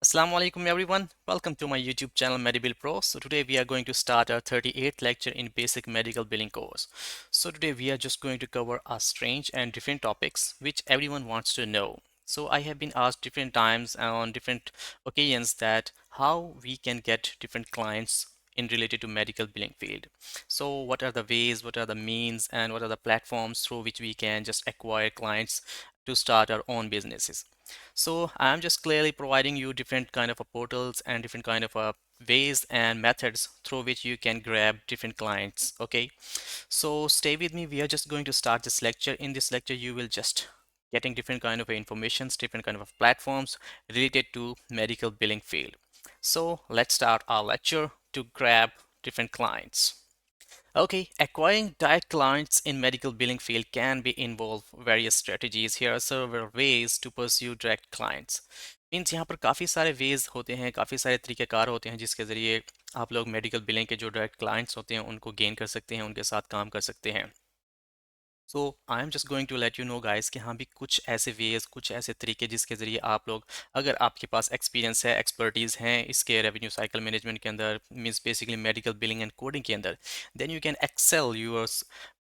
Assalamu alaikum everyone. Welcome to my YouTube channel Medibill Pro. So today we are going to start our 38th lecture in basic medical billing course. So today we are just going to cover a strange and different topics which everyone wants to know. So I have been asked different times and on different occasions that how we can get different clients in related to medical billing field. So what are the ways, what are the means and what are the platforms through which we can just acquire clients to start our own businesses. So I'm just clearly providing you different kind of portals and different kind of ways and methods through which you can grab different clients. Okay, so stay with me. We are just going to start this lecture. In this lecture, you will just getting different kind of informations, different kind of platforms related to medical billing field. So let's start our lecture to grab different clients. Okay, acquiring direct clients in medical billing field can be involve various strategies. Here are several ways to pursue direct clients. Means यहाँ पर काफ़ी सारे veg होते हैं, काफ़ी सारे तरीक़ेकार होते हैं जिसके ज़रिए आप लोग मेडिकल बिलिंग के जो डायरेक्ट क्लाइंट्स होते हैं उनको गेन कर सकते हैं, उनके साथ काम कर सकते हैं. So I am just going to let you know guys कि हाँ भी कुछ ऐसे वेज, कुछ ऐसे तरीके जिसके ज़रिए आप लोग, अगर आपके पास एक्सपीरियंस है, एक्सपर्टीज़ हैं इसके रेवेन्यू साइकिल मैनेजमेंट के अंदर, means basically medical billing and coding के अंदर, then you can excel your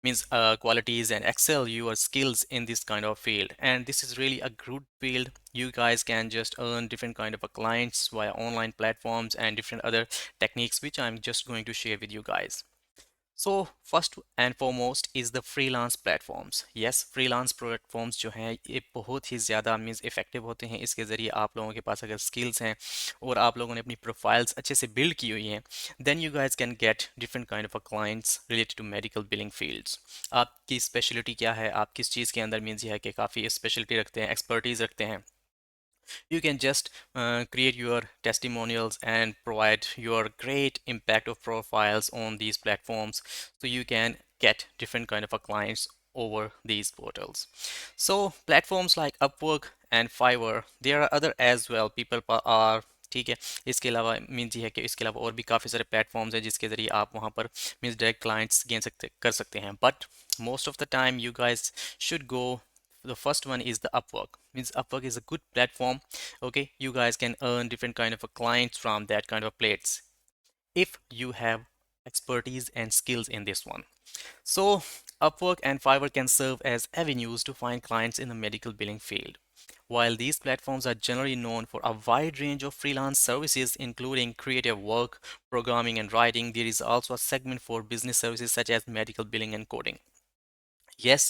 means qualities and excel your skills in this kind of field. And this is really a good field. You guys can just earn different kind of clients via online platforms and different other techniques which I'm just going to share with you guys. So first and foremost is the freelance platforms. Yes, freelance platforms जो हैं ये बहुत ही ज़्यादा means effective होते हैं. इसके ज़रिए आप लोगों के पास अगर स्किल्स हैं और आप लोगों ने अपनी प्रोफाइल्स अच्छे से बिल्ड की हुई हैं, then you guys can get different kind of clients related to medical billing fields. आपकी स्पेशलिटी क्या है, आप किस चीज़ के अंदर मीन्स ये है कि काफ़ी स्पेशलिटी रखते हैं, एक्सपर्टीज़ रखते हैं, you can just create your testimonials and provide your great impact of profiles on these platforms so you can get different kind of a clients over these portals. So platforms like Upwork and Fiverr, there are other as well. People are, ठीक है, इसके अलावा means ये है कि इसके अलावा और भी काफ़ी सारे प्लेटफॉर्म्स हैं जिसके ज़रिए आप वहाँ पर मीन्स डायरेक्ट क्लाइंट्स गेन सकते कर सकते हैं. But most of the time you guys should go, the first one is the Upwork. Means Upwork is a good platform. Okay, you guys can earn different kind of a clients from that kind of plates if you have expertise and skills in this one. So Upwork and Fiverr can serve as avenues to find clients in the medical billing field. While these platforms are generally known for a wide range of freelance services, including creative work, programming, and writing, there is also a segment for business services such as medical billing and coding. Yes,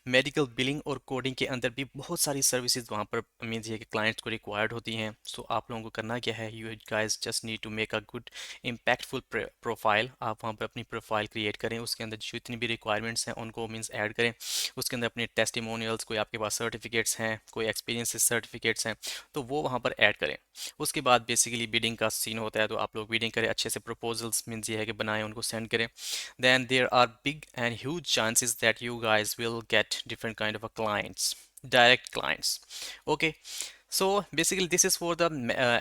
medical billing और coding के अंदर भी बहुत सारी services वहाँ पर means ये कि क्लाइंट्स को रिक्वायर्ड होती हैं. सो आप लोगों को करना क्या है, you guys just need to make a good impactful profile. आप वहाँ पर अपनी प्रोफाइल क्रिएट करें, उसके अंदर जितनी भी रिक्वायरमेंट्स हैं उनको मीन्स ऐड करें, उसके अंदर अपने टेस्टिमोनियल्स, कोई आपके पास सर्टिफिकेट्स हैं, कोई एक्सपीरियंस सर्टिफिकेट्स हैं, तो वो वहाँ पर ऐड करें. उसके बाद बेसिकली बिडिंग का सीन होता है, तो आप लोग बिडिंग करें, अच्छे से प्रपोजल्स मीन्स ये है कि बनाएं, उनको सेंड करें. Then there are big and huge chances that you guys will get different kind of a clients, direct clients. Okay, so basically this is for the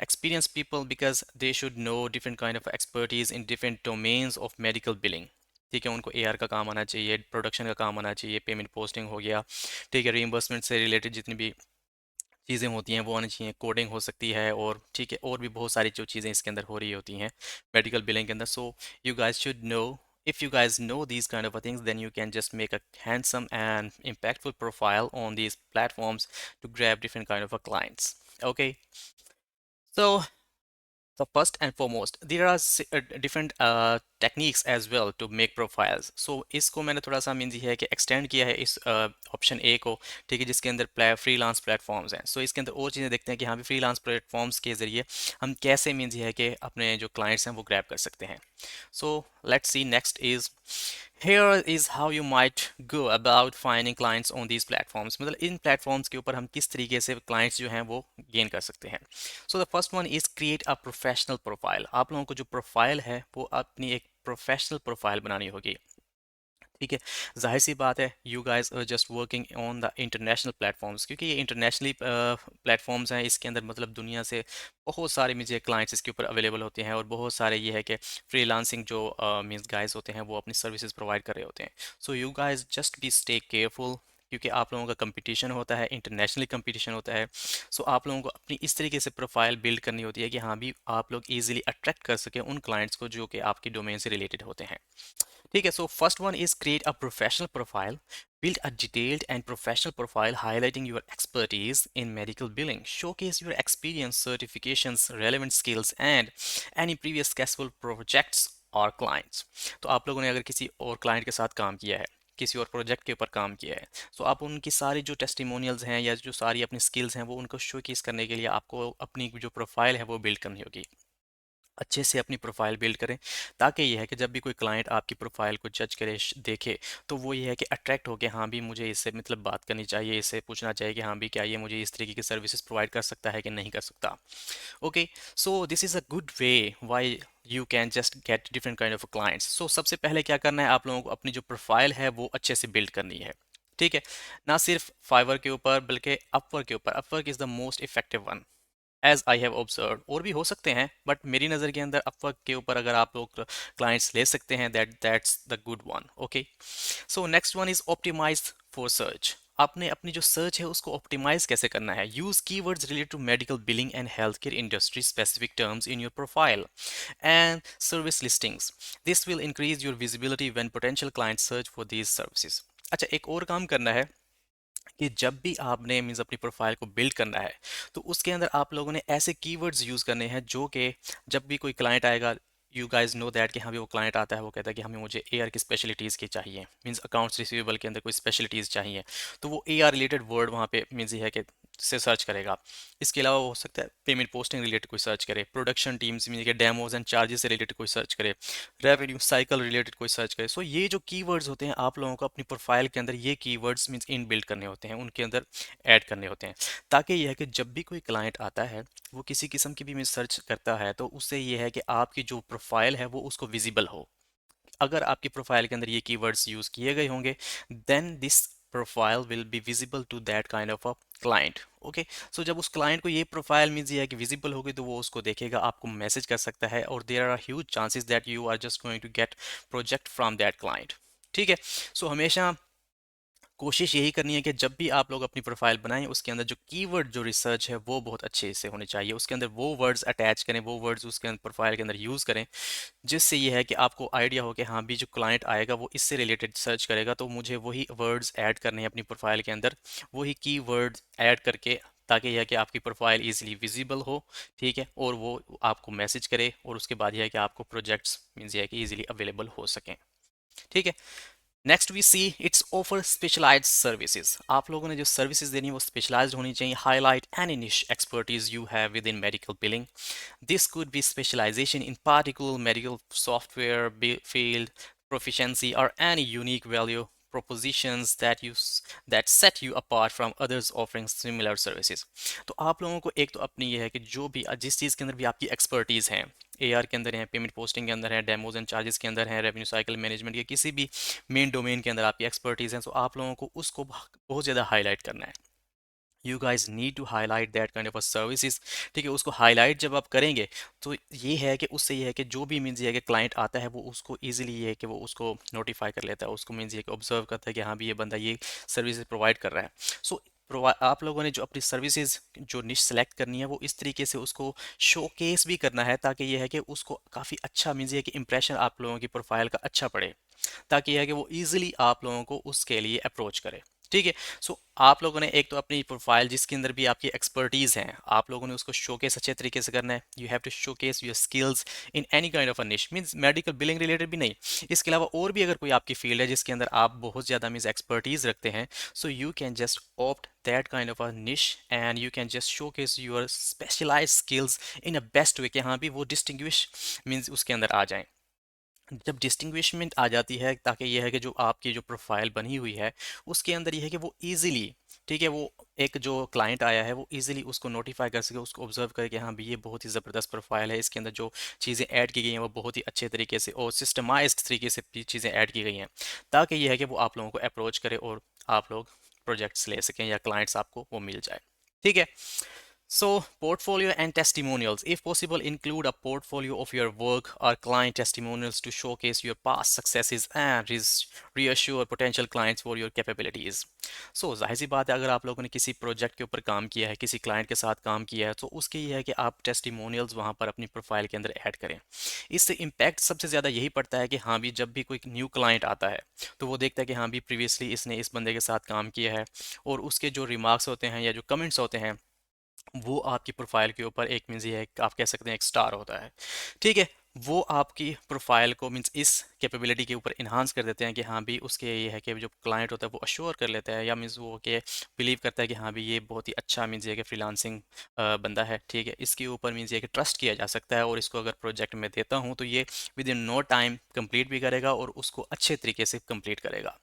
experienced people because they should know different kind of expertise in different domains of medical billing. ठीक है, उनको AR का काम आना चाहिए, production का काम आना चाहिए, पेमेंट पोस्टिंग हो गया, ठीक है, रीइंबर्समेंट से रिलेटेड जितनी भी चीज़ें होती हैं वो आनी चाहिए, कोडिंग हो सकती है, और ठीक है और भी बहुत सारी जो चीज़ें इसके अंदर हो रही होती हैं मेडिकल बिलिंग के अंदर. So you guys should know, if you guys know these kind of things, then you can just make a handsome and impactful profile on these platforms to grab different kind of clients. Okay, so the first and foremost, there are different techniques as well to make profiles. So इसको मैंने थोड़ा सा means ये है कि extend किया है इस ऑप्शन ए को, ठीक है, जिसके अंदर फ्रीलांस प्लेटफॉर्म्स हैं. सो इसके अंदर और चीज़ें देखते हैं कि हाँ भी फ्रीलांस प्लेटफॉर्म्स के ज़रिए हम कैसे मीन्स ये है कि अपने जो क्लाइंट्स हैं वो ग्रैब कर सकते हैं. सो let's C, next is, here is how you might go about finding clients on these platforms. मतलब इन platforms के ऊपर हम किस तरीके से clients जो हैं वो gain कर सकते हैं. So the first one is create a professional profile. आप लोगों को जो प्रोफाइल है वो अपनी एक प्रोफेशनल प्रोफाइल बनानी होगी. ठीक है, जाहिर सी बात है, you guys are just working on the international platforms, क्योंकि ये इंटरनेशनली प्लेटफॉर्म्स हैं. इसके अंदर मतलब दुनिया से बहुत सारे मुझे क्लाइंट्स इसके ऊपर अवेलेबल होते हैं, और बहुत सारे ये है कि फ्रीलांसिंग जो मीन्स गाइस होते हैं वो अपनी सर्विसेज प्रोवाइड कर रहे होते हैं. So you guys just be stay careful, क्योंकि आप लोगों का कंपटीशन होता है, इंटरनेशनली कंपटीशन होता है। सो आप लोगों को अपनी इस तरीके से प्रोफाइल बिल्ड करनी होती है कि हाँ भी आप लोग इजीली अट्रैक्ट कर सकें उन क्लाइंट्स को जो कि आपकी डोमेन से रिलेटेड होते हैं। ठीक है, so first one is create a professional profile. Build a detailed and professional profile highlighting your expertise in medical billing. Showcase your experience, certifications, relevant skills, and any previous successful projects or clients. तो आप लोगों ने अगर किसी और client के साथ काम किया है, किसी और प्रोजेक्ट के ऊपर काम किया है, तो आप उनकी सारी जो टेस्टिमोनियल्स हैं या जो सारी अपनी स्किल्स हैं वो उनको शोकेस करने के लिए आपको अपनी जो प्रोफाइल है वो बिल्ड करनी होगी। अच्छे से अपनी प्रोफाइल बिल्ड करें, ताकि ये है कि जब भी कोई क्लाइंट आपकी प्रोफाइल को जज करे, देखे, तो वो ये है कि अट्रैक्ट हो के हाँ भी मुझे इससे मतलब बात करनी चाहिए, इससे पूछना चाहिए कि हाँ भी क्या ये मुझे इस तरीके की सर्विसेज प्रोवाइड कर सकता है कि नहीं कर सकता। Okay, so this is a good way why you can just get different kind of clients. So सबसे पहले क्या करना है, आप लोगों को अपनी जो प्रोफाइल है वो अच्छे से बिल्ड करनी है। ठीक है, ना सिर्फ फाइवर के ऊपर बल्कि अपवर्क के ऊपर। Upwork is the most effective one as I have observe. और भी हो सकते हैं बट मेरी नज़र के अंदर अपवर्क के ऊपर अगर आप लोग क्लाइंट्स ले सकते हैं, that's the good one. Okay, so next one is optimize for search. आपने अपनी जो सर्च है उसको ऑप्टिमाइज कैसे करना है। Use keywords related to medical billing and health care industry specific terms in your profile and service listings. This will increase your visibility when potential clients search for these services. अच्छा, एक और काम करना है कि जब भी आपने मीन्स अपनी प्रोफाइल को बिल्ड करना है, तो उसके अंदर आप लोगों ने ऐसे कीवर्ड्स यूज़ करने हैं जो कि जब भी कोई क्लाइंट आएगा, यू गाइज नो दैट कि हाँ भी वो क्लाइंट आता है, वो कहता है कि हमें मुझे एआर की स्पेशलिटीज़ की चाहिए, मीन्स अकाउंट्स रिसीवेबल के अंदर कोई स्पेशलिटीज़ चाहिए, तो वो एआर रिलेटेड वर्ड वहाँ पे मीन्स ये है कि से सर्च करेगा। इसके अलावा वो हो सकता है पेमेंट पोस्टिंग रिलेटेड कोई सर्च करे, प्रोडक्शन टीम्स मीन के डेमोज एंड चार्जेस से रिलेटेड कोई सर्च करे, रेवेन्यू साइकिल रिलेटेड कोई सर्च करे। सो ये जो कीवर्ड्स होते हैं आप लोगों को अपनी प्रोफाइल के अंदर ये कीवर्ड्स मींस इन बिल्ड करने होते हैं, उनके अंदर ऐड करने होते हैं, ताकि यह है कि जब भी कोई क्लाइंट आता है वो किसी किस्म की भी मींस सर्च करता है तो उससे ये है कि आपकी जो प्रोफाइल है वो उसको विजिबल हो। अगर आपकी प्रोफाइल के अंदर ये कीवर्ड्स यूज किए गए होंगे, then this profile will be visible to that kind of a client. Okay, so जब उस क्लाइंट को ये प्रोफाइल मीन्स ये है कि विजिबल होगी तो वो उसको देखेगा, आपको मैसेज कर सकता है, और there are huge chances that you are just going to get project from that client. ठीक है, सो हमेशा कोशिश यही करनी है कि जब भी आप लोग अपनी प्रोफाइल बनाएं उसके अंदर जो कीवर्ड जो रिसर्च है वो बहुत अच्छे से होने चाहिए, उसके अंदर वो वर्ड्स अटैच करें, वो वर्ड्स उसके अंदर प्रोफाइल के अंदर यूज़ करें, जिससे ये है कि आपको आइडिया हो कि हाँ भी जो क्लाइंट आएगा वो इससे रिलेटेड सर्च करेगा, तो मुझे वही वर्ड्स ऐड करने हैं अपनी प्रोफाइल के अंदर, वही की वर्ड्स ऐड करके, ताकि यह है कि आपकी प्रोफाइल इजीली विजिबल हो। ठीक है, और वो आपको मैसेज करे, और उसके बाद यह है कि आपको प्रोजेक्ट्स मीन्स यह है कि ईजिली अवेलेबल हो सकें। ठीक है, next we see it's offer specialized services. आप लोगों ने जो सर्विसेज देनी है वो स्पेशलाइज्ड होनी चाहिए। हाईलाइट एनी निश expertise you have with in medical billing. This could be specialization in particular medical software field, proficiency, or any unique value propositions that set you apart from others offering similar services. तो आप लोगों को एक तो अपनी ये है कि जो भी जिस चीज़ के अंदर भी आपकी एक्सपर्टीज़ है, एआर के अंदर है, पेमेंट पोस्टिंग के अंदर है, डेमोज एंड चार्जेस के अंदर है, रेवेन्यू साइकिल मैनेजमेंट के किसी भी मेन डोमेन के अंदर आपकी एक्सपर्टीज़ है, तो आप लोगों को उसको बहुत ज़्यादा हाईलाइट करना है। You guys need to highlight that kind of services. ठीक है, उसको हाईलाइट जब आप करेंगे तो ये है कि उससे ये है कि जो भी मीन्स ये है कि क्लाइंट आता है वो उसको इजीली ये है कि वो उसको नोटिफाई कर लेता है, उसको मीन्स ये कि ऑब्जर्व करता है कि हाँ भी ये बंदा ये सर्विसेज प्रोवाइड कर रहा है। सो आप लोगों ने जो अपनी सर्विसेज जो निश सेलेक्ट करनी है वो इस तरीके से उसको शोकेस भी करना है, ताकि ये है कि उसको काफ़ी अच्छा मीन्स ये है कि इंप्रेशन आप लोगों की प्रोफाइल का अच्छा पड़े, ताकि यह है कि वो इजीली आप लोगों को उसके लिए अप्रोच करे। ठीक है, सो आप लोगों ने एक तो अपनी प्रोफाइल जिसके अंदर भी आपकी एक्सपर्टीज़ हैं, आप लोगों ने उसको शोकेस अच्छे तरीके से करना है। You have to showcase your skills in any kind of a niche, means medical billing related भी नहीं, इसके अलावा और भी अगर कोई आपकी फील्ड है जिसके अंदर आप बहुत ज़्यादा मीन्स एक्सपर्टीज़ रखते हैं, so you can just opt that kind of a niche and you can just showcase your specialize skills in a best way कि हाँ भी वो डिस्टिंग्विश मीन्स उसके अंदर आ जाएं। जब डिस्टिंग्विशमेंट आ जाती है, ताकि ये है कि जो आपकी जो प्रोफाइल बनी हुई है उसके अंदर ये है कि वो इजीली, ठीक है, वो एक जो क्लाइंट आया है वो इजीली उसको नोटिफाई कर सके, उसको ऑब्जर्व करे कि हाँ भी ये बहुत ही ज़बरदस्त प्रोफाइल है, इसके अंदर जो चीज़ें ऐड की गई हैं वो बहुत ही अच्छे तरीके से और सिस्टमाइज्ड तरीके से चीज़ें ऐड की गई हैं, ताकि ये है कि वो आप लोगों को अप्रोच करे और आप लोग प्रोजेक्ट्स ले सकें या क्लाइंट्स आपको वो मिल जाए। ठीक है, So, portfolio and testimonials. If possible, include a portfolio of your work or client testimonials to showcase your past successes and reassure potential clients for your capabilities. So, जाहिर सी बात है, अगर आप लोगों ने किसी प्रोजेक्ट के ऊपर काम किया है, किसी क्लाइंट के साथ काम किया है, तो उसके ये है कि आप टेस्टिमोनियल्स वहाँ पर अपनी प्रोफाइल के अंदर ऐड करें। इससे इम्पैक्ट सबसे ज़्यादा यही पड़ता है कि हाँ भी, जब भी कोई न्यू क्लाइंट आता है तो वो देखता है कि हाँ भी प्रीवियसली इसने इस बंदे के साथ काम किया है, और उसके जो रिमार्क्स होते हैं या जो कमेंट्स होते हैं वो आपकी प्रोफाइल के ऊपर एक मीन्स ये है कि आप कह सकते हैं एक स्टार होता है। ठीक है, वो आपकी प्रोफाइल को मीन्स इस कैपेबिलिटी के ऊपर इन्हांस कर देते हैं कि हाँ भी उसके ये है कि जो क्लाइंट होता है वो अश्योर कर लेता है, या मीन्स वो के बिलीव करता है कि हाँ भी ये बहुत ही अच्छा मीन्स ये कि फ्रीलांसिंग बंदा है। ठीक है, इसके ऊपर मीन्स ये कि ट्रस्ट किया जा सकता है, और इसको अगर प्रोजेक्ट में देता हूँ तो ये within no time complete भी करेगा और उसको अच्छे तरीके से कंप्लीट करेगा।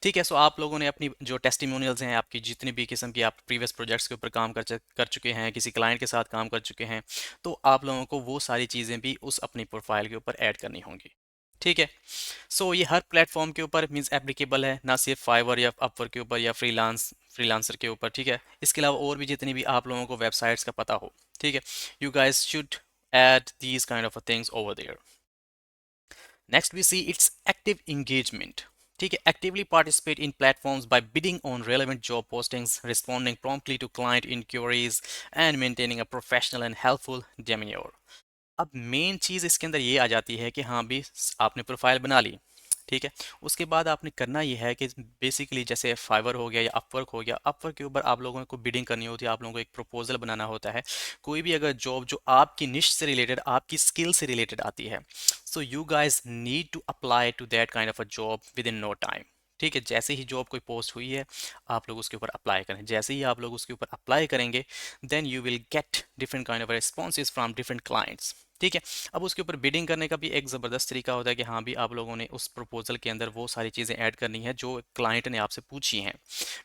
ठीक है, सो आप लोगों ने अपनी जो टेस्टिमोनियल्स हैं, आपकी जितनी भी किस्म की आप प्रीवियस प्रोजेक्ट्स के ऊपर काम कर चुके हैं, किसी क्लाइंट के साथ काम कर चुके हैं, तो आप लोगों को वो सारी चीज़ें भी उस अपनी प्रोफाइल के ऊपर ऐड करनी होंगी। ठीक है, सो ये हर प्लेटफॉर्म के ऊपर मींस एप्लीकेबल है, ना सिर्फ फाइवर या अपवर्क के ऊपर या फ्रीलांसर के ऊपर। ठीक है, इसके अलावा और भी जितनी भी आप लोगों को वेबसाइट्स का पता हो, ठीक है, you guys should add these kind of things over there. Next we see its active engagement. ठीक है, actively participate in platforms by bidding on relevant job postings, responding promptly to client inquiries and maintaining a professional and helpful demeanor. अब main चीज़ इसके अंदर ये आ जाती है कि हाँ भी आपने प्रोफाइल बना ली। ठीक है, उसके बाद आपने करना ये है कि बेसिकली जैसे फाइवर हो गया या अपवर्क हो गया, अपवर्क के ऊपर आप लोगों को बिडिंग करनी होती है, आप लोगों को एक प्रपोजल बनाना होता है। कोई भी अगर जॉब जो आपकी निश से रिलेटेड, आपकी स्किल से रिलेटेड आती है, so you guys need to apply to that kind of a job within no time. ठीक है, जैसे ही जॉब कोई पोस्ट हुई है, आप लोग उसके ऊपर अप्लाई करें। जैसे ही आप लोग उसके ऊपर अप्लाई करेंगे, then you will get different kind of responses from different clients. ठीक है, अब उसके ऊपर बिडिंग करने का भी एक ज़बरदस्त तरीका होता है कि हाँ भी आप लोगों ने उस प्रपोजल के अंदर वो सारी चीज़ें ऐड करनी है जो क्लाइंट ने आपसे पूछी हैं।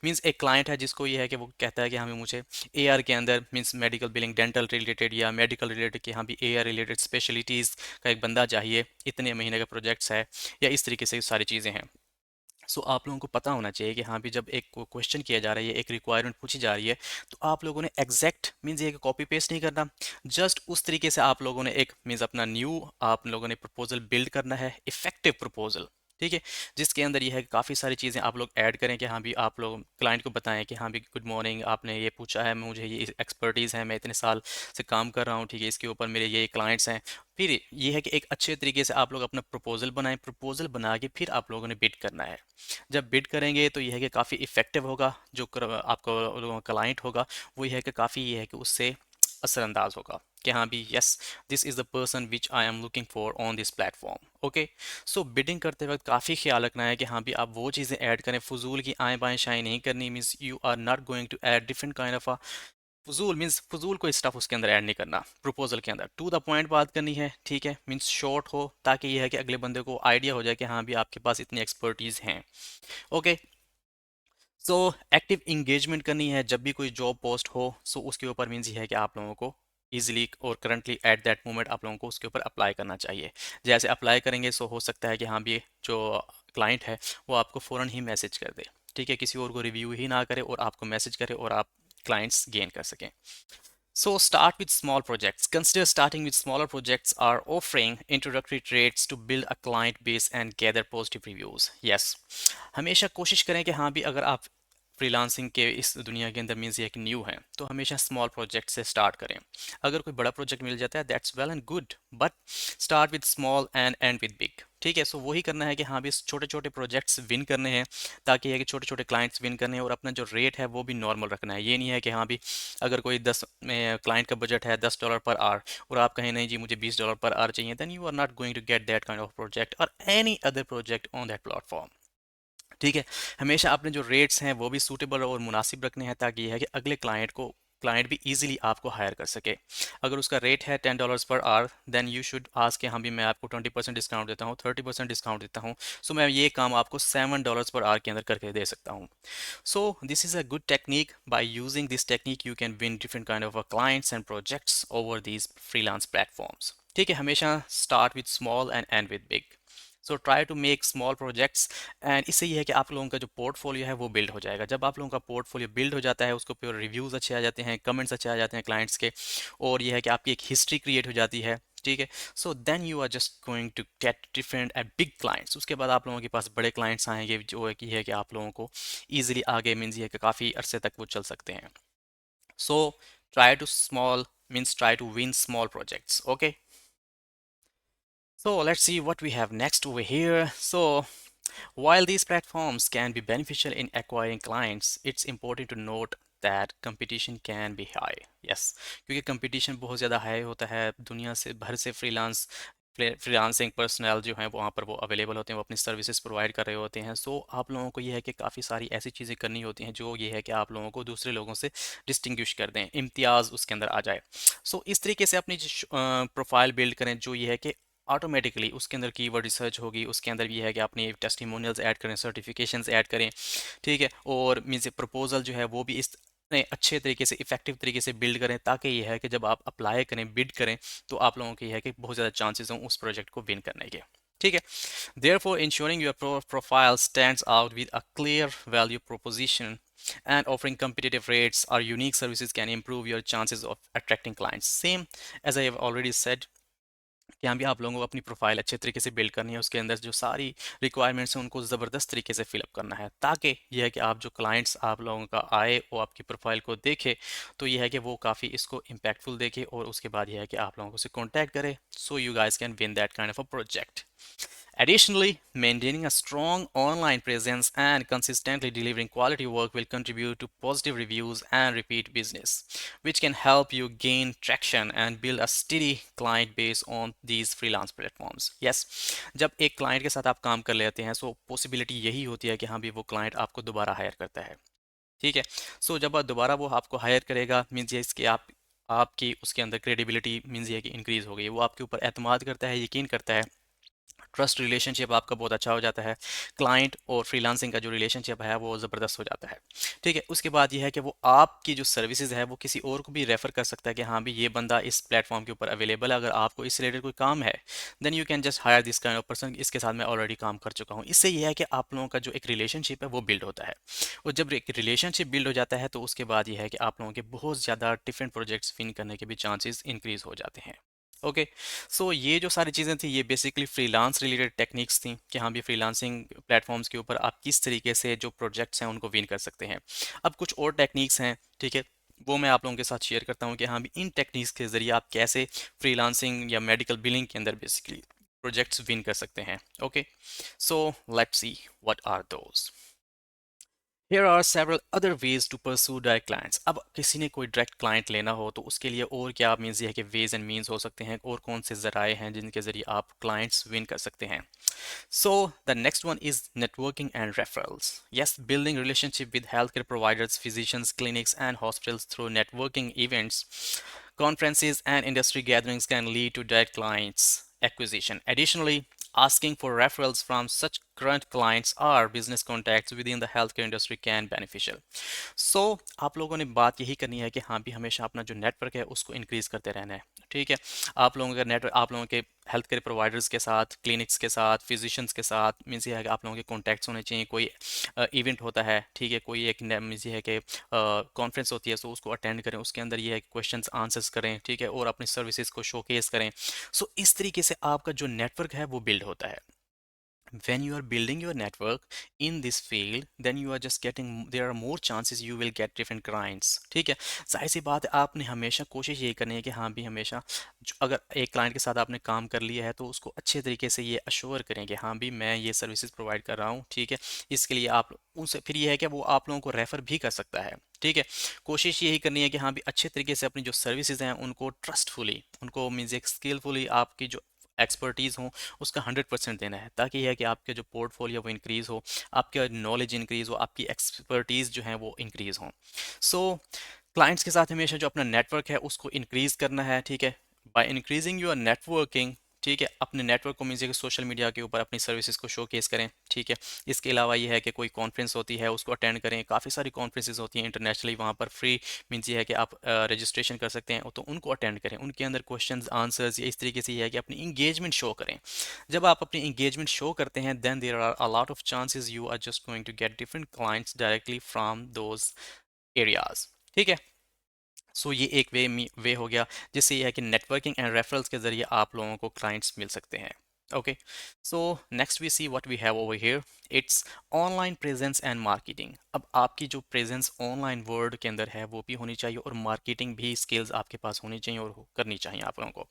मींस एक क्लाइंट है जिसको ये है कि वो कहता है कि हमें मुझे एआर के अंदर means medical billing, dental related या मेडिकल रिलेटेड कि हाँ भी एआर रिलेटेड स्पेशलिटीज़ का एक बंदा चाहिए, इतने महीने का प्रोजेक्ट्स है, या इस तरीके से सारी चीज़ें हैं। सो आप लोगों को पता होना चाहिए कि हाँ भी जब एक क्वेश्चन किया जा रहा है, एक रिक्वायरमेंट पूछी जा रही है, तो आप लोगों ने एग्जैक्ट मीन्स ये कॉपी पेस्ट नहीं करना। जस्ट उस तरीके से आप लोगों ने एक मीन्स अपना न्यू आप लोगों ने प्रपोजल बिल्ड करना है, इफेक्टिव प्रपोजल। ठीक है, जिसके अंदर ये है कि काफ़ी सारी चीज़ें आप लोग ऐड करें कि हाँ भी आप लोग क्लाइंट को बताएं कि हाँ भी गुड मॉर्निंग, आपने ये पूछा है, मुझे ये एक्सपर्टीज़ है, मैं इतने साल से काम कर रहा हूँ। ठीक है, इसके ऊपर मेरे ये क्लाइंट्स हैं। फिर ये है कि एक अच्छे तरीके से आप लोग अपना प्रपोजल बनाएं, प्रपोजल बना के फिर आप लोगों ने बिड करना है। जब बिड करेंगे तो यह है कि काफ़ी इफ़ेक्टिव होगा, जो आपको क्लाइंट होगा वो यह है कि काफ़ी ये है कि उससे असरअंदाज होगा कि हाँ भी yes, this is the person which I am looking for on this platform. Okay, so bidding करते वक्त काफ़ी ख्याल रखना है कि हाँ भी आप वो चीज़ें ऐड करें, फजूल की आएँ बाएँ शाएँ नहीं करनी। Means you are not going to add different kind of फजूल, मीन्स फजूल कोई स्टफ उसके अंदर ऐड नहीं करना। प्रपोजल के अंदर टू द पॉइंट बात करनी है। ठीक है, मीन्स शॉर्ट हो, ताकि यह है कि अगले बंदे को आइडिया हो जाए कि हाँ भी आपके पास इतनी एक्सपर्टीज़ हैं। ओके, सो एक्टिव इंगेजमेंट करनी है जब भी कोई जॉब पोस्ट हो। सो उसके ऊपर मीन्स ये है कि आप लोगों को इजीली और करंटली एट दैट मोमेंट आप लोगों को उसके ऊपर अप्लाई करना चाहिए। जैसे अप्लाई करेंगे सो हो सकता है कि हाँ भी जो क्लाइंट है वो आपको फ़ौरन ही मैसेज कर दे। ठीक है, किसी और को रिव्यू ही ना करे और आपको मैसेज करे और आप क्लाइंट्स गेन कर सकें। So start with small projects. Consider starting with smaller projects or offering introductory traits to build a client base and gather positive reviews. Yes, हमेशा कोशिश करें कि हाँ भी अगर आप फ्रीलांसिंग के इस दुनिया के अंदर मीन्स एक न्यू है, तो हमेशा स्मॉल प्रोजेक्ट से स्टार्ट करें। अगर कोई बड़ा प्रोजेक्ट मिल जाता है that's well and good, but start with small and and with big. ठीक है, सो वही करना है कि हाँ भी छोटे छोटे प्रोजेक्ट्स विन करने हैं, ताकि ये कि छोटे छोटे क्लाइंट्स विन करने हैं, और अपना जो रेट है वो भी नॉर्मल रखना है। ये नहीं है कि हाँ भी अगर कोई 10 में क्लाइंट का बजट है $10 पर आवर, और आप कहें नहीं जी मुझे $20 पर आवर चाहिए, then you are not going to get that kind of project और any other project on that platform. ठीक है, हमेशा अपने जो रेट्स हैं वो भी सूटेबल और मुनासिब रखने हैं, ताकि यह है कि अगले क्लाइंट भी इजीली आपको हायर कर सके। अगर उसका रेट है $10 per hour, then you should ask कि हाँ भी मैं आपको 20% डिस्काउंट देता हूँ, 30% डिस्काउंट देता हूँ, सो मैं ये काम आपको $7 पर आवर के अंदर करके दे सकता हूँ। So this is a good technique. By using this technique, you can win different kind of clients and projects over these freelance platforms. ठीक है, हमेशा start with small and end with big. So try to make small projects and इससे ये है कि आप लोगों का जो पोर्टफोलियो है वो बिल्ड हो जाएगा। जब आप लोगों का पोर्टफोलियो बिल्ड हो जाता है, उसको ऊपर रिव्यूज़ अच्छे आ जाते हैं, कमेंट्स अच्छे आ जाते हैं क्लाइंट्स के, और ये है कि आपकी एक हिस्ट्री क्रिएट हो जाती है, ठीक है। So then you are just going to get different at big clients. उसके बाद आप लोगों के पास बड़े क्लाइंट्स आएंगे, जो है कि आप लोगों को ईजिली आगे मीन्स ये है कि काफ़ी अरसे तक वो चल सकते हैं। So try to small means try to win small projects, okay. So let's see what we have next over here. So while these platforms can be beneficial in acquiring clients, it's important to note that competition can be high. Yes, क्योंकि competition बहुत ज़्यादा high होता है, दुनिया से भर से freelancing personal जो हैं वहाँ पर वो अवेलेबल होते हैं, वो अपनी सर्विसेज प्रोवाइड कर रहे होते हैं। सो आप लोगों को ये है कि काफ़ी सारी ऐसी चीज़ें करनी होती हैं जो ये है कि आप लोगों को दूसरे लोगों से डिस्टिंग्विश कर दें, इम्तियाज़ उसके अंदर आ जाए। सो इस तरीके से अपनी प्रोफाइल बिल्ड करें जो ये है कि ऑटोमेटिकली उसके अंदर कीवर्ड रिसर्च होगी, उसके अंदर भी है कि अपनी टेस्टिमोनियल्स ऐड करें, सर्टिफिकेशंस ऐड करें, ठीक है। और मीन्स प्रपोजल जो है वो भी इस अच्छे तरीके से इफेक्टिव तरीके से बिल्ड करें, ताकि ये है कि जब आप अप्लाई करें, बिड करें, तो आप लोगों की है कि बहुत ज़्यादा चांसेस हों उस प्रोजेक्ट को विन करने के, ठीक है। Therefore, ensuring your profile stands out with a clear value proposition and offering competitive rates or unique services can improve your chances of attracting clients. Same as I have already said, कि हाँ भी आप लोगों को अपनी profile अच्छे तरीके से बिल्ड करनी है, उसके अंदर जो सारी रिक्वायरमेंट्स हैं उनको ज़बरदस्त तरीके से फिलअप करना है, ताकि यह है कि आप जो क्लाइंट्स आप लोगों का आए वो आपकी प्रोफाइल को देखे, तो यह है कि वो काफ़ी इसको इम्पैक्टफुल देखे, और उसके बाद यह है कि आप लोगों से कॉन्टैक्ट करे, so you guys can win that kind of a project. Additionally, maintaining a strong online presence and consistently delivering quality work will contribute to positive reviews and repeat business, which can help you gain traction and build a steady client base on these freelance platforms. Yes, जब एक client के साथ आप काम कर लेते हैं, सो possibility यही होती है कि हाँ भी वो क्लाइंट आपको दोबारा हायर करता है, ठीक है। सो जब दोबारा वो आपको हायर करेगा, मीन्स ये इसके आपकी उसके अंदर क्रेडिबिलिटी मीन्स ये कि इंक्रीज हो गई, वो आपके ऊपर एतमाद करता है, यकीन करता है, ट्रस्ट रिलेशनशिप आपका बहुत अच्छा हो जाता है, क्लाइंट और फ्रीलांसिंग का जो रिलेशनशिप है वो ज़बरदस्त हो जाता है, ठीक है। उसके बाद ये है कि वो आपकी जो सर्विसेज है वो किसी और को भी रेफ़र कर सकता है कि हाँ भी ये बंदा इस प्लेटफॉर्म के ऊपर अवेलेबल है, अगर आपको इससे रिलेटेड कोई काम है, then you can just hire this kind of person, इसके साथ मैं ऑलरेडी काम कर चुका हूँ। इससे ये है कि आप लोगों का जो एक रिलेशनशिप है वो बिल्ड होता है, और जब एक रिलेशनशिप बिल्ड हो जाता है तो उसके बाद ये है कि आप लोगों के बहुत ज़्यादा डिफरेंट प्रोजेक्ट्स विन करने के भी चांसेस इंक्रीज हो जाते हैं, ओके। सो ये जो सारी चीज़ें थी ये बेसिकली फ्रीलांस रिलेटेड टेक्निक्स थी, कि हाँ भी फ्रीलांसिंग प्लेटफॉर्म्स के ऊपर आप किस तरीके से जो प्रोजेक्ट्स हैं उनको विन कर सकते हैं। अब कुछ और टेक्निक्स हैं, ठीक है, वो मैं आप लोगों के साथ शेयर करता हूँ कि हाँ भी इन टेक्निक्स के ज़रिए आप कैसे फ्रीलांसिंग या मेडिकल बिलिंग के अंदर बेसिकली प्रोजेक्ट्स विन कर सकते हैं, okay. So let's see what are those. Here are several other ways to pursue direct clients. अब किसी ने कोई डायरेक्ट क्लाइंट लेना हो तो उसके लिए और क्या मीन्स ये है कि वेज एंड मीन्स हो सकते हैं, और कौन से ज़राए हैं जिनके ज़रिए आप क्लाइंट्स विन कर सकते हैं। So the next one is networking and referrals. Yes, building relationship with healthcare providers, physicians, clinics, and hospitals through networking events, conferences, and industry gatherings can lead to direct clients acquisition. Additionally, asking for referrals from such current clients or business contacts within the healthcare industry can beneficial. So आप लोगों ने बात यही करनी है कि हाँ भी हमेशा अपना जो नेटवर्क है उसको इंक्रीज करते रहना है, ठीक है। आप लोगों का नेटवर्क आप लोगों के हेल्थ केयर प्रोवाइडर्स के साथ, क्लिनिक्स के साथ, फिजिशियंस के साथ, मीन्स ये है कि आप लोगों के कॉन्टैक्ट्स होने चाहिए। कोई इवेंट होता है, ठीक है, कोई एक मीन्स ये है कि कॉन्फ्रेंस होती है, सो उसको अटेंड करें, उसके अंदर ये है कि क्वेश्चंस आंसर्स करें, ठीक है, और अपनी सर्विसेज को शोकेस करें। सो इस तरीके से आपका जो नेटवर्क है वो बिल्ड होता है। When you are building your network in this field, then you are just getting, there are more chances you will get different clients, ठीक है। जाहिर सी बात है आपने हमेशा कोशिश यही करनी है कि हाँ भी हमेशा अगर एक क्लाइंट के साथ आपने काम कर लिया है तो उसको अच्छे तरीके से ये अश्योर करें कि हाँ भी मैं ये सर्विसेज प्रोवाइड कर रहा हूँ, ठीक है। इसके लिए आप उनसे फिर ये है कि वो आप लोगों को रेफ़र भी कर सकता है, ठीक है। कोशिश यही करनी है कि हाँ भी अच्छे तरीके से अपनी जो सर्विसेज हैं उनको ट्रस्टफुली, उनको मीन्स एक स्किलफुली आपकी जो एक्सपर्टीज़ हो उसका 100% देना है, ताकि यह है कि आपके जो पोर्टफोलियो वो इंक्रीज़ हो, आपका नॉलेज इंक्रीज़ हो, आपकी एक्सपर्टीज़ जो है वो इंक्रीज़ हो। सो क्लाइंट्स के साथ हमेशा जो अपना नेटवर्क है उसको इंक्रीज़ करना है, ठीक है। बाय इंक्रीजिंग योर नेटवर्किंग, ठीक है, अपने नेटवर्क को मीन्स कि सोशल मीडिया के ऊपर अपनी सर्विसेज को शोकेस करें। ठीक है, इसके अलावा ये है कि कोई कॉन्फ्रेंस होती है उसको अटेंड करें। काफ़ी सारी कॉन्फ्रेंसेज होती हैं इंटरनेशनली, वहाँ पर फ्री मीन्स ये है कि आप रजिस्ट्रेशन कर सकते हैं, तो उनको अटेंड करें। उनके अंदर क्वेश्चंस आंसर्स या इस तरीके से ये है कि अपनी इंगेजमेंट शो करें। जब आप अपनी इंगेजमेंट शो करते हैं then there are a lot of chances you are just going to get different clients directly from those areas. ठीक है, सो ये एक वे हो गया जिससे ये है कि नेटवर्किंग एंड रेफरल्स के जरिए आप लोगों को क्लाइंट्स मिल सकते हैं। Okay, so next we see what we have over here, it's online presence and marketing. अब आपकी जो प्रेजेंस ऑनलाइन वर्ल्ड के अंदर है वो भी होनी चाहिए, और मार्केटिंग भी स्किल्स आपके पास होनी चाहिए और करनी चाहिए आप लोगों को।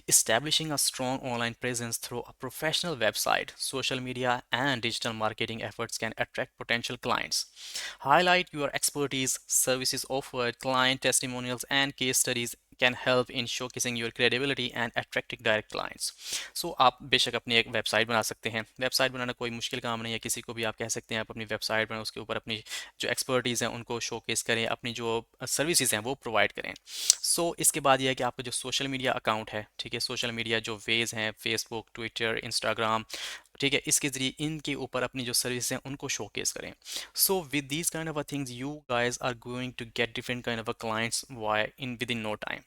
Establishing a strong online presence through a professional website, social media, and digital marketing efforts can attract potential clients. Highlight your expertise, services offered, client testimonials, and case studies can help in showcasing your credibility and attracting direct clients. So आप बेशक अपनी एक website बना सकते हैं। Website बनाना कोई मुश्किल काम नहीं है, किसी को भी आप कह सकते हैं आप अपनी वेबसाइट बनाएं, उसके ऊपर अपनी जो एक्सपर्टीज़ हैं उनको शोकेस करें, अपनी जो सर्विसेज हैं वो प्रोवाइड करें। इसके बाद ये है कि आपका जो सोशल मीडिया अकाउंट है, ठीक है, सोशल मीडिया जो वेज हैं, फेसबुक, ट्विटर, इंस्टाग्राम, ठीक है, इसके ज़रिए इनके ऊपर अपनी जो सर्विस हैं उनको शोकेस करें। So with these kind of things you guys are going to get different kind of clients why in within no time.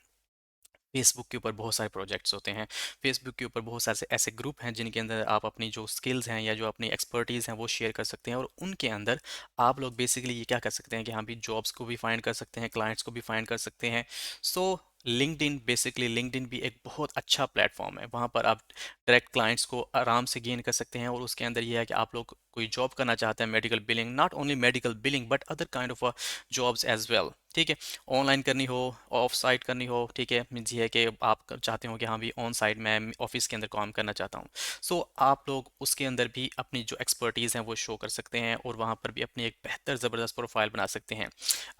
Facebook के ऊपर बहुत सारे प्रोजेक्ट्स होते हैं। फेसबुक के ऊपर बहुत सारे ऐसे ग्रुप हैं जिनके अंदर आप अपनी जो स्किल्स हैं या जो अपनी एक्सपर्टीज़ हैं वो शेयर कर सकते हैं, और उनके अंदर आप लोग बेसिकली ये क्या कर सकते हैं कि हाँ भी जॉब्स को भी फाइंड कर सकते हैं, क्लाइंट्स को भी फाइंड कर सकते हैं। सो लिंक्डइन, बेसिकली लिंक्डइन भी एक बहुत अच्छा प्लेटफॉर्म है। वहाँ पर आप डायरेक्ट क्लाइंट्स को आराम से गेन कर सकते हैं, और उसके अंदर ये है कि आप लोग कोई जॉब करना चाहते हैं, medical billing, not only medical billing but other kind of jobs as well. ठीक है, ऑनलाइन करनी हो, ऑफ साइट करनी हो, ठीक है, मीन्स ये है कि आप चाहते हो कि हाँ भी ऑन साइट मैं ऑफिस के अंदर काम करना चाहता हूँ। आप लोग उसके अंदर भी अपनी जो एक्सपर्टीज़ हैं वो शो कर सकते हैं, और वहाँ पर भी अपनी एक बेहतर ज़बरदस्त प्रोफाइल बना सकते हैं।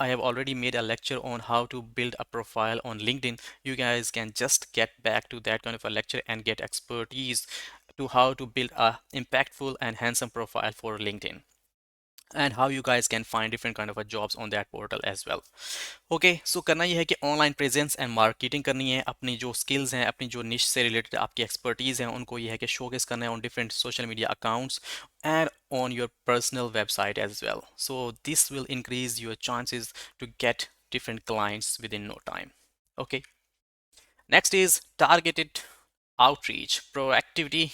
I have already made a lecture on how to build a profile on LinkedIn. You guys can just get back to that kind of a lecture and get expertise to how to build a impactful and handsome profile for LinkedIn, and how you guys can find different kind of a jobs on that portal as well. Okay, so करना ये है कि online presence and marketing करनी है, अपनी जो skills हैं, अपनी जो निश से रिलेटेड आपकी एक्सपर्टीज़ हैं उनको ये है कि शोकेस करना है on different social media accounts and on your personal website as well. So this will increase your chances to get different clients within no time. Okay, next is targeted outreach, proactivity,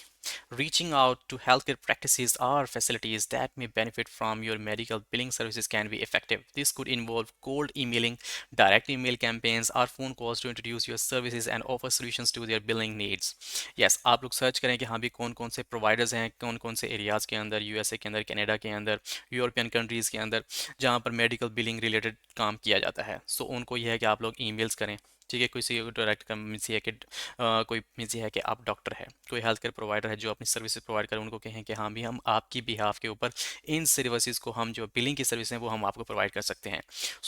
reaching out to healthcare practices or facilities that may benefit from your medical billing services can be effective. This could involve cold emailing, direct email campaigns, or phone calls to introduce your services and offer solutions to their billing needs. Yes, आप लोग search करें कि हाँ भी कौन कौन से providers हैं, कौन कौन से एरियाज़ के अंदर, यूएसए के अंदर, कनाडा के अंदर, यूरोपियन कंट्रीज़ के अंदर, जहाँ पर मेडिकल बिलिंग रिलेटेड काम किया जाता है। उनको यह है कि आप लोग ईमेल्स करें। ठीक है, किसी डायरेक्ट मीन्स ये है कि कोई मीन्स ये है कि आप डॉक्टर है, कोई हेल्थ केयर प्रोवाइडर है जो अपनी सर्विसेज प्रोवाइड करें, उनको कहें कि हाँ भी हम आपकी बिहाफ के ऊपर इन सर्विसेज को, हम जो बिलिंग की सर्विस हैं वो हम आपको प्रोवाइड कर सकते हैं।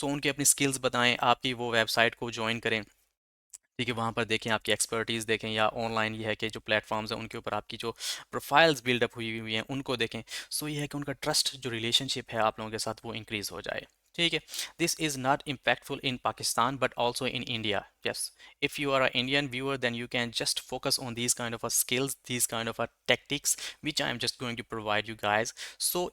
उनकी अपनी स्किल्स बताएं, आपकी वो वेबसाइट को ज्वाइन करें। ठीक है, वहाँ पर देखें, आपकी एक्सपर्टीज़ देखें, या ऑनलाइन ये है कि जो प्लेटफॉर्म्स हैं उनके ऊपर आपकी जो प्रोफाइल्स बिल्डअप हुई हुई हैं उनको देखें। ये है कि उनका ट्रस्ट, जो रिलेशनशिप है आप लोगों के साथ, वो इंक्रीज़ हो जाए। ठीक है, this is not impactful in Pakistan but also in India. Yes, if you are a Indian viewer then you can just focus on these kind of skills, these kind of tactics which I am just going to provide you guys.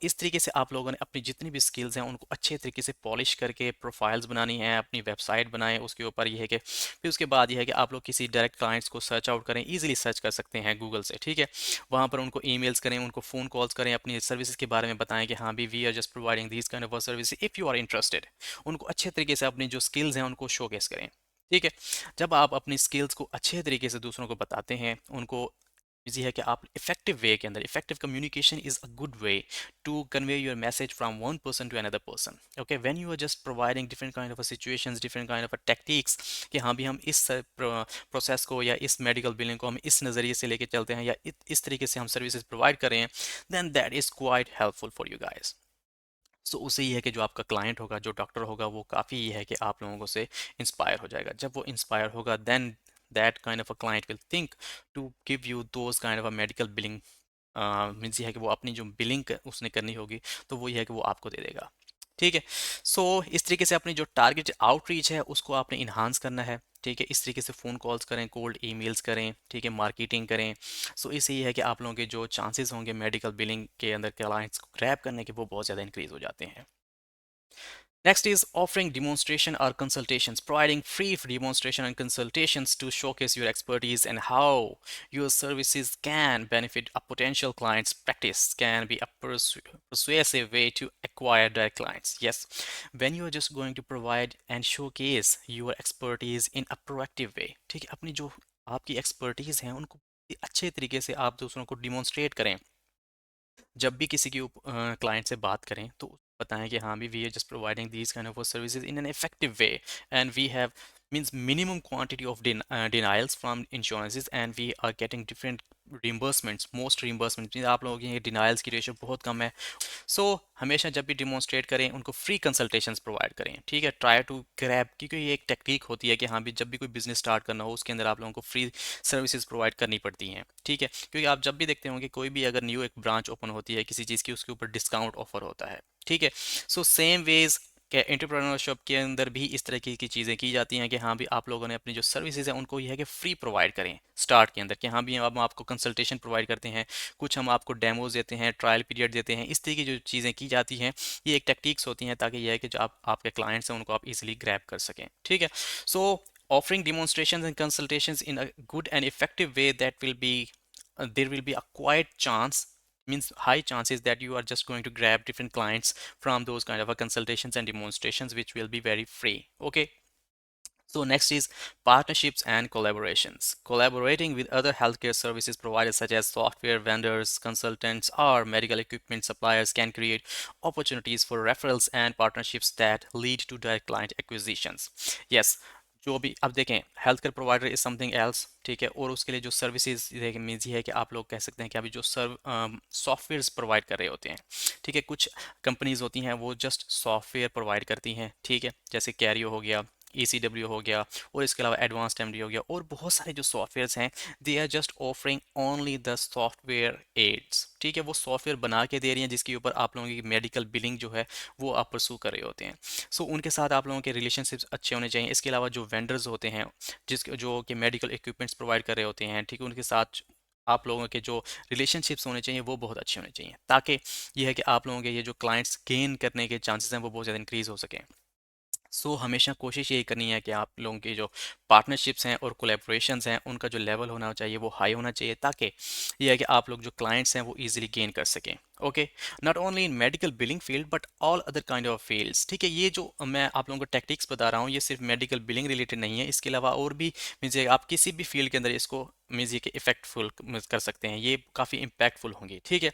इस तरीके से आप लोगों ने अपनी जितनी भी skills हैं उनको अच्छे तरीके से पॉलिश करके प्रोफाइल्स बनानी है, अपनी वेबसाइट बनाएं। उसके ऊपर ये है कि फिर उसके बाद ये है कि आप लोग किसी डायरेक्ट क्लाइंट्स को सर्च आउट करें, इजीली सर्च कर सकते हैं गूगल से। ठीक है, वहाँ पर उनको ईमेल्स करें, उनको फ़ोन कॉल्स करें, अपनी सर्विसेज के बारे में बताएं कि हाँ भी we are just providing this kind of service if you are interested. उनको अच्छे तरीके से अपनी जो स्किल्स हैं उनको शोकेस करें। ठीक है, जब आप अपनी स्किल्स को अच्छे तरीके से दूसरों को बताते हैं, उनको इजी है कि आप इफेक्टिव वे के अंदर, effective communication is a good way to convey your message from one person to another person. Okay, when you are just providing different kind of situations, different kind of techniques कि हाँ भी हम इस process को या इस medical billing को हम इस नज़रिए से लेके चलते हैं, या इस तरीके से हम सर्विसेज प्रोवाइड कर रहे हैं, then that is quite helpful for you guys. उससे ये है कि जो आपका क्लाइंट होगा, जो डॉक्टर होगा, वो काफ़ी ये है कि आप लोगों को से इंस्पायर हो जाएगा। जब वो इंस्पायर होगा then that kind of a client will think to give you those kind of a medical billing. Means ये है कि वो अपनी जो बिलिंग उसने करनी होगी तो वो ये है कि वो आपको दे देगा। ठीक है। सो इस तरीके से अपनी जो टारगेट आउटरीच है उसको आपने इन्हांस करना है। ठीक है, इस तरीके से फ़ोन कॉल्स करें, कोल्ड ईमेल्स करें, ठीक है, मार्केटिंग करें। सो इससे ये है कि आप लोगों के जो चांसेस होंगे मेडिकल बिलिंग के अंदर क्लाइंट्स को ग्रैब करने के, वो बहुत ज़्यादा इंक्रीज हो जाते हैं। Next is offering demonstration or consultations, providing free demonstration and consultations to showcase your expertise and how your services can benefit a potential client's practice can be a persuasive way to acquire direct clients. Yes, when you are just going to provide and showcase your expertise in a proactive way, ठीक है, अपनी जो आपकी expertise हैं उनको अच्छे तरीके से आप दूसरों को डिमॉन्स्ट्रेट करें। जब भी किसी की क्लाइंट से बात करें तो बताएं कि हाँ भी we are just providing these kind of services in an effective way and we have means minimum quantity of denials from insurances and we are getting different reimbursements, most reimbursements means आप लोगों की denials की ratio बहुत कम है। सो हमेशा जब भी demonstrate करें उनको फ्री कंसल्टेशंस प्रोवाइड करें। ठीक है, ट्राई टू ग्रैब, क्योंकि ये एक टेक्निक होती है कि हाँ भी जब भी कोई बिजनेस स्टार्ट करना हो उसके अंदर आप लोगों को फ्री सर्विसेज प्रोवाइड करनी पड़ती हैं। ठीक है, क्योंकि आप जब भी देखते होंगे कोई भी अगर न्यू एक ब्रांच ओपन होती है किसी चीज़ की, उसके ऊपर डिस्काउंट ऑफर होता है। ठीक है, सो सेम वेज क्या एंटरप्रेन्योरशिप के अंदर भी इस तरह की चीज़ें की जाती हैं कि हाँ भी आप लोगों ने अपनी जो सर्विसेज हैं उनको यह है कि फ्री प्रोवाइड करें स्टार्ट के अंदर, कि हाँ भी हम आपको कंसल्टेशन प्रोवाइड करते हैं, कुछ हम आपको डेमोज देते हैं, ट्रायल पीरियड देते हैं। इस तरह की जो चीज़ें की जाती हैं ये एक टेक्टिक्स होती हैं ताकि यह है कि जो आप आपके क्लाइंट्स हैं उनको आप इजीली ग्रैब कर सकें। ठीक है, सो offering demonstrations and consultations in a good and effective way, that will be there will be a quiet chance, means high chances that you are just going to grab different clients from those kind of a consultations and demonstrations which will be very free. Okay, so next is partnerships and collaborations. Collaborating with other healthcare services providers such as software vendors, consultants, or medical equipment suppliers can create opportunities for referrals and partnerships that lead to direct client acquisitions. Yes, जो भी अब देखें health care provider is something else. ठीक है, और उसके लिए जो सर्विसेज मीन्स ये है कि आप लोग कह सकते हैं कि अभी जो सॉफ्टवेयर प्रोवाइड कर रहे होते हैं। ठीक है, कुछ कंपनीज होती हैं वो जस्ट सॉफ्टवेयर प्रोवाइड करती हैं। ठीक है, जैसे कैरियो हो गया, ECW हो गया, और इसके अलावा एडवांस्ड MD हो गया, और बहुत सारे जो सॉफ्टवेयर्स हैं they are just offering only the software aids. ठीक है, वो सॉफ्टवेयर बना के दे रही हैं जिसके ऊपर आप लोगों की मेडिकल बिलिंग जो है वो आप परसू कर रहे होते हैं। सो उनके साथ आप लोगों के रिलेशनशिप्स अच्छे होने चाहिए। इसके अलावा जो वेंडर्स होते हैं जिसके जो कि मेडिकल इक्विपमेंट्स प्रोवाइड कर रहे होते हैं, ठीक है, उनके साथ आप लोगों के जो रिलेशनशिप्स होने चाहिए वो बहुत अच्छे होने चाहिए, ताकि ये है कि आप लोगों के ये जो क्लाइंट्स गेन करने के चांसेस हैं वो बहुत ज़्यादा इंक्रीज हो सकें। हमेशा कोशिश यही करनी है कि आप लोगों की जो पार्टनरशिप्स हैं और कोलेब्रेशंस हैं उनका जो लेवल होना चाहिए वो हाई होना चाहिए, ताकि ये है कि आप लोग जो क्लाइंट्स हैं वो इजीली गेन कर सकें। Okay, not only in medical billing field but all other kind of fields. ठीक है, ये जो मैं आप लोगों को टेक्टिक्स बता रहा हूँ ये सिर्फ मेडिकल बिलिंग रिलेटेड नहीं है, इसके अलावा और भी मीन्स आप किसी भी फील्ड के अंदर इसको मीन्स ये कि इफेक्टफुल कर सकते हैं, ये काफ़ी इम्पैक्टफुल होंगी। ठीक है,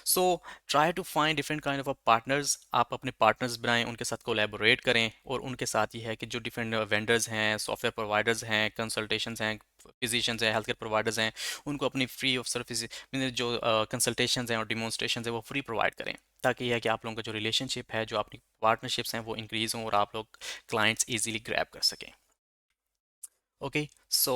so try to find different kind of partners, आप अपने पार्टनर्स बनाएं, उनके साथ कोलैबोरेट करें, और उनके साथ ये है कि जो डिफरेंट वेंडर्स हैं, सॉफ्टवेयर प्रोवाइडर्स हैं, कंसल्टेशंस हैं, फिजिशियंस हैं, हेल्थ केयर प्रोवाइडर्स हैं, उनको अपनी फ्री ऑफ सर्विस जो कंसल्टेशंस हैं और डिमॉन्स्ट्रेशंस हैं वो फ्री प्रोवाइड करें, ताकि यह है कि आप लोगों का जो रिलेशनशिप है, जो अपनी पार्टनरशिप्स हैं वो इंक्रीज हों और आप लोग क्लाइंट्स इजीली ग्रैब कर सकें। Okay, so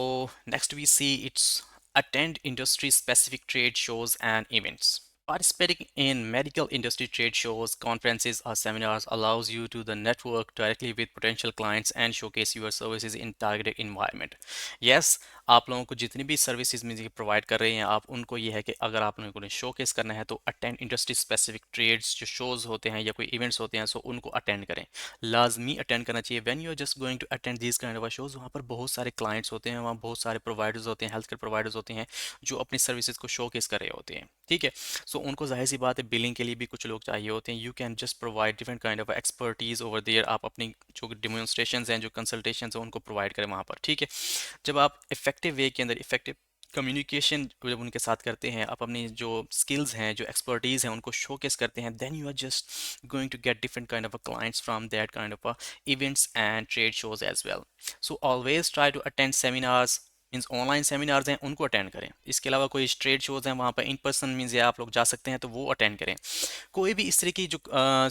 next we see it's attend industry specific trade shows and events. Participating in medical industry trade shows, conferences, or seminars allows you to the network directly with potential clients and showcase your services in targeted environment. Yes, आप लोगों को जितनी भी services में provide कर रहे हैं आप उनको ये है कि अगर आप लोगों को शोकेस करना है तो अटेंड इंडस्ट्री स्पेसिफिक ट्रेड्स जो शोज होते हैं या कोई इवेंट्स होते हैं, सो उनको अटेंड करें, लाजमी अटेंड करना चाहिए। When you are just going to attend this kind of shows, वहाँ पर बहुत सारे क्लाइंट्स होते हैं, वहाँ बहुत सारे प्रोवाइडर्स होते हैं, हेल्थ केयर प्रोवाइडर्स होते हैं जो अपनी सर्विसेज को शोकेस कर रहे होते हैं। ठीक है, सो उनको जाहिर सी बात है बिलिंग के लिए भी कुछ लोग चाहिए होते हैं। You can just provide different kind of expertise over there, आप अपनी जो डिमॉन्स्ट्रेशन हैं, जो कंसल्टेशन हैं उनको प्रोवाइड करें वहाँ पर। ठीक है, जब आप इफेक्टिव वे के अंदर इफेक्टिव कम्युनिकेशन जब उनके साथ करते हैं, आप अपनी जो स्किल्स हैं, जो एक्सपर्टीज़ हैं उनको शोकेस करते हैं, then you are just going to get different kind of clients from that kind of events and trade shows as well. So always try to attend seminars, means online seminars हैं उनको attend करें। इसके अलावा कोई trade shows हैं वहाँ पर in person means या आप लोग जा सकते हैं तो वो अटेंड करें। कोई भी इस तरह की जो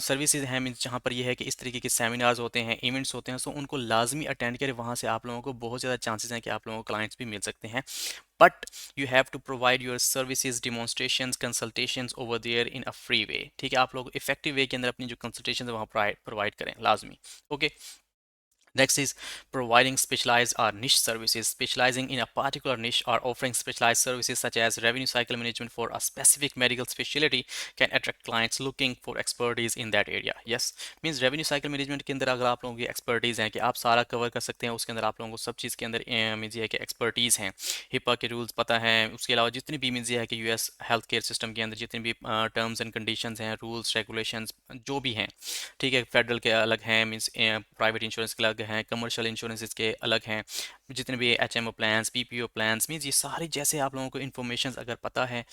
सर्विसेज हैं मीन्स जहाँ पर ये है कि इस तरीके के सेमिनार्स होते हैं, इवेंट्स होते हैं, सो उनको लाजमी अटेंड करें। वहाँ से आप लोगों को बहुत ज़्यादा चांसेस हैं कि आप लोगों को क्लाइंट्स भी मिल सकते हैं। But you have to provide your services, demonstrations, consultations over there in a free way. ठीक है, आप लोग इफेक्टिव वे के अंदर अपनी जो कंसल्टेशन है वहाँ प्रोवाइड करें लाजमी। Okay. Next is providing specialized or niche services. Specializing in a particular niche or offering specialized services such as revenue cycle management for a specific medical specialty can attract clients looking for expertise in that area. Yes, means revenue cycle management के अंदर अगर आप लोगों की expertise है कि आप सारा cover कर सकते हैं, उसके अंदर आप लोगों को सब चीज़ के अंदर मीन्स ये है कि expertise है, HIPAA के rules पता है, उसके अलावा जितनी भी मीन्स ये है कि US हेल्थ केयर सिस्टम के अंदर जितनी भी टर्म्स एंड कंडीशंस हैं, रूल्स रेगुलेशंस जो भी हैं, ठीक है, फेडरल के अलग हैं, मीन्स प्राइवेट इंश्योरेंस के अलग हैं, कमर्शियल इंश्योरेंस के अलग हैं, जितने भी HMO plans, PPO plans, means ये सारी जैसे आप लोगों को इन्फॉर्मेशन अगर पता है,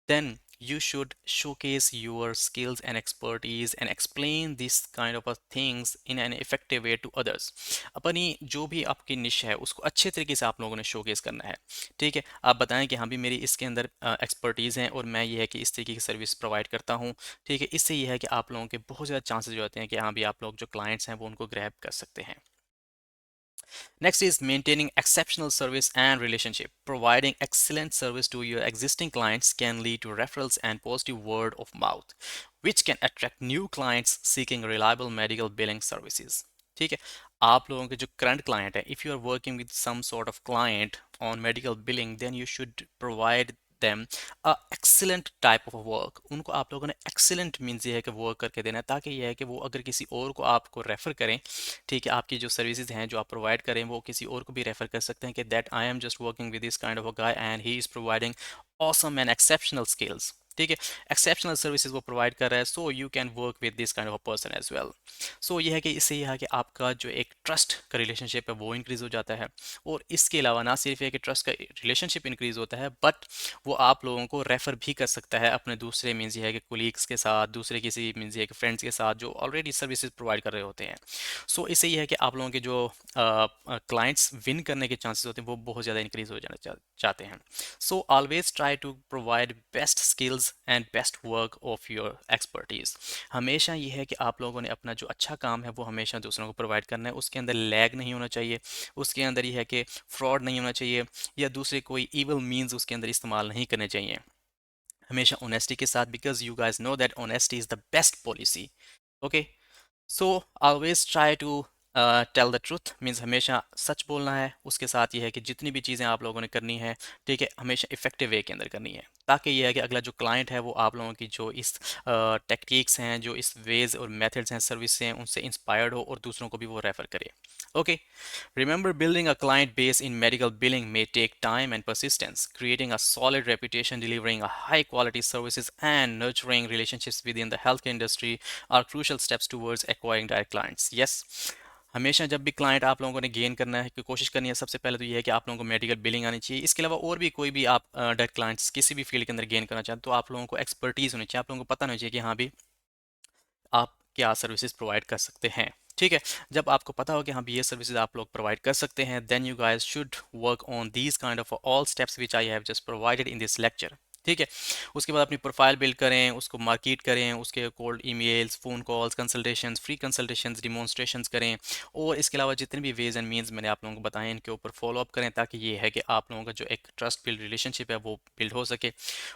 then you should showcase your skills and expertise and explain this kind of a things in an effective way to others। अपनी जो भी आपकी निश है उसको अच्छे तरीके से आप लोगों ने शोकेस करना है। ठीक है, आप बताएं कि हाँ भी मेरी इसके अंदर एक्सपर्टीज़ हैं और मैं ये है कि इस तरीके की सर्विस प्रोवाइड करता हूँ। ठीक है, इससे ये है कि आप लोगों के बहुत ज़्यादा चांसेस जो होते हैं कि हाँ भी आप लोग जो क्लाइंट्स हैं वो उनको ग्रैब कर सकते हैं। Next is maintaining exceptional service and relationship. Providing excellent service to your existing clients can lead to referrals and positive word of mouth, which can attract new clients seeking reliable medical billing services. ठीक है, आप लोगों के जो current client है, if you are working with some sort of client on medical billing, then you should provide them excellent type of work. उनको आप लोगों ने एक्सीलेंट मीन्स ये है कि वर्क करके देना है, ताकि ये है कि वो अगर किसी और को आपको रेफ़र करें, ठीक है, आपकी जो सर्विसेज हैं जो आप प्रोवाइड करें वो किसी और को भी रेफ़र कर सकते हैं कि that I am just working with this kind of a guy and he is providing awesome and exceptional skills. ठीक है, एक्सेप्शनल सर्विसेज वो प्रोवाइड कर रहा है, so you can work with this kind of a person as well. So ये है कि इससे यह है कि आपका जो एक ट्रस्ट का रिलेशनशिप है वो इंक्रीज़ हो जाता है, और इसके अलावा ना सिर्फ ये कि ट्रस्ट का रिलेशनशिप इंक्रीज़ होता है, बट वो आप लोगों को रेफ़र भी कर सकता है अपने दूसरे मीन्स ये है कि कोलीग्स के साथ, दूसरे किसी मीन्स ये है कि फ्रेंड्स के साथ जो ऑलरेडी सर्विसेज प्रोवाइड कर रहे होते हैं। सो इससे ये है कि आप लोगों के जो क्लाइंट्स विन करने के चांसेस होते हैं वो बहुत ज़्यादा इंक्रीज हो जाना चाहते हैं। So always try to provide best skills and best work of your expertise. हमेशा ये है कि आप लोगों ने अपना जो अच्छा काम है वो हमेशा दूसरों को प्रोवाइड करना है, उसके अंदर लैग नहीं होना चाहिए, उसके अंदर ये है कि फ्रॉड नहीं होना चाहिए, या दूसरे कोई ईवल मीन्स उसके अंदर इस्तेमाल नहीं करने चाहिए। हमेशा ऑनेस्टी के साथ, because you guys know that honesty is the best policy. Okay, so always try to tell the truth, means हमेशा सच बोलना है। उसके साथ ये है कि जितनी भी चीज़ें आप लोगों ने करनी है, ठीक है, हमेशा इफेक्टिव वे के अंदर करनी है, ताकि ये है कि अगला जो क्लाइंट है वो आप लोगों की जो इस टेक्निक्स हैं, जो इस वेज और मेथड्स हैं, सर्विस से हैं, उनसे इंस्पायर्ड हो और दूसरों को भी वो रेफ़र करे। Okay, remember, building a client base in medical billing may take time and persistence. Creating a solid reputation, delivering a high quality services, and nurturing relationships within the healthcare industry are crucial steps towards acquiring direct clients. Yes, हमेशा जब भी client आप लोगों ने gain करना है, कि कोशिश करनी है, सबसे पहले तो ये है कि आप लोगों को मेडिकल बिलिंग आनी चाहिए। इसके अलावा और भी कोई भी आप डायरेक्ट क्लाइंट्स किसी भी फील्ड के अंदर गेन करना चाहते हैं, तो आप लोगों को एक्सपर्टीज़ होनी चाहिए, आप लोगों को पता होना चाहिए कि हाँ भी आप क्या सर्विसेज प्रोवाइड कर सकते हैं। ठीक है, जब आपको पता हो कि हाँ भी ये सर्विसेज आप लोग प्रोवाइड कर सकते हैं, then you guys should work on these kind of all steps which I have just provided in this lecture. ठीक है, उसके बाद अपनी प्रोफाइल बिल्ड करें, उसको मार्केट करें, उसके cold emails, phone calls, consultations, free consultations, demonstrations करें, और इसके अलावा जितने भी वेज एंड मीन्स मैंने आप लोगों को बताएं इनके ऊपर फॉलो अप करें, ताकि ये है कि आप लोगों का जो एक ट्रस्ट बिल्ड रिलेशनशिप है वो बिल्ड हो सके।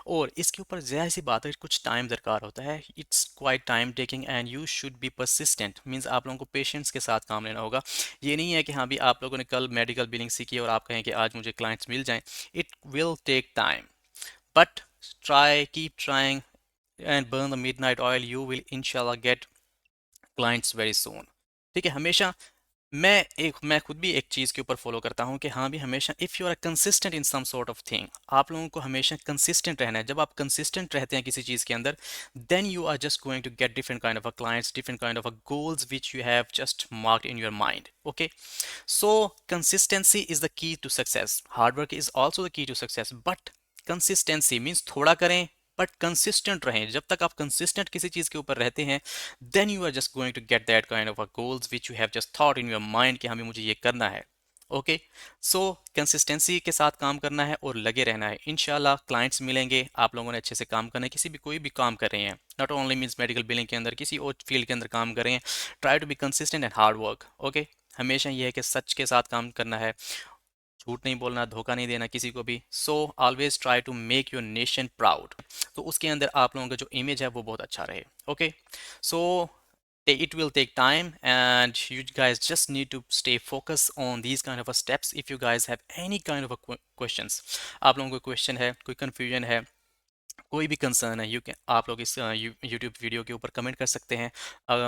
और इसके ऊपर ज़ाहिर सी बात है, कुछ टाइम दरकार होता है, it's quiet time taking and you should be persistent, means आप लोगों को पेशेंस के साथ काम लेना होगा। ये नहीं है कि हाँ भी आप लोगों ने कल मेडिकल बिलिंग सीखी और आप कहें कि आज मुझे क्लाइंट्स मिल जाएं। It will take time, but try, keep trying and burn the midnight oil, you will इंशाल्लाह गेट क्लाइंट्स वेरी सून। ठीक है, हमेशा मैं खुद भी एक चीज़ के ऊपर फॉलो करता हूँ कि हाँ भी हमेशा, if you are consistent in some sort of thing, आप लोगों को हमेशा कंसिस्टेंट रहना है। जब आप कंसिस्टेंट रहते हैं किसी चीज़ के अंदर, then you are just going to get different kind of a clients, different kind of a goals which you have just marked in your mind. Okay, so consistency is the key to success, hard work is also the key to success, but consistency means थोड़ा करें but consistent रहें। जब तक आप consistent किसी चीज़ के ऊपर रहते हैं, then you are just going to get that kind of a goals which you have just thought in your mind कि हमें मुझे ये करना है। ओके, सो कंसिस्टेंसी के साथ काम करना है और लगे रहना है। इंशाल्लाह क्लाइंट्स मिलेंगे, आप लोगों ने अच्छे से काम करना है। किसी भी कोई भी काम कर रहे हैं, not only means medical billing के अंदर, किसी और फील्ड के अंदर काम कर रहे हैं, try to be consistent and hard work. Okay, हमेशा ये है कि सच के साथ काम करना है, झूठ नहीं बोलना, धोखा नहीं देना किसी को भी। So always try to make your nation proud. तो उसके अंदर आप लोगों का जो इमेज है वो बहुत अच्छा रहे। Okay, so it will take time and you guys just need to stay focused on these kind of a steps. If you guys have any kind of a questions, आप लोगों को क्वेश्चन है, कोई कंफ्यूजन है, कोई भी concern है, you can, आप लोग इस यूट्यूब वीडियो के ऊपर कमेंट कर सकते हैं,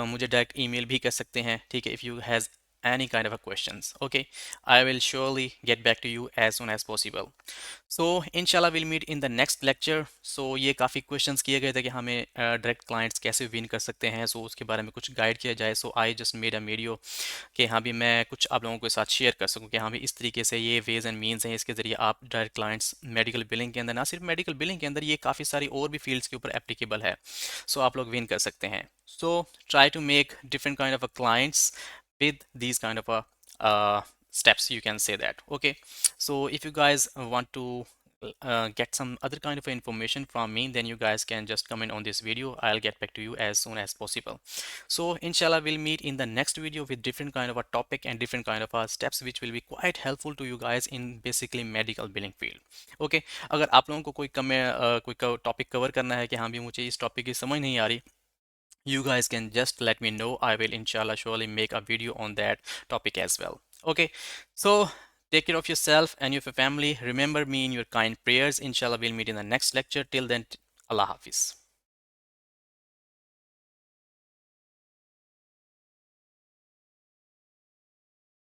मुझे डायरेक्ट ईमेल भी कर सकते हैं, ठीक है। If you has any kind of a questions, okay, I will surely get back to you as soon as possible. So inshallah we'll meet in the next lecture. So ये काफ़ी questions किए गए थे कि हमें direct clients कैसे win कर सकते हैं, so उसके बारे में कुछ guide किया जाए। So I just made a video कि हाँ भी मैं कुछ आप लोगों के साथ शेयर कर सकूं कि हाँ भी इस तरीके से ये वेज एंड मीन्स हैं, इसके ज़रिए आप डायरेक्ट क्लाइंट्स मेडिकल बिलिंग के अंदर, ना सिर्फ मेडिकल बिलिंग के अंदर, ये काफ़ी सारी और भी फील्ड्स के ऊपर एप्लीकेबल है। सो आप लोग विन कर सकते हैं। So try to make different kind of a clients with these kind of a steps, you can say that. Okay, so if you guys want to get some other kind of information from me, then you guys can just comment on this video. I'll get back to you as soon as possible. So inshallah we'll meet in the next video with different kind of a topic and different kind of steps which will be quite helpful to you guys in basically medical billing field. Okay, अगर आप लोगों को कोई topic cover करना है कि हाँ भी मुझे इस टॉपिक की समझ नहीं आ रही, you guys can just let me know. I will inshallah surely make a video on that topic as well. Okay, so take care of yourself and your family. Remember me in your kind prayers. Inshallah we'll meet in the next lecture. Till then, Allah Hafiz.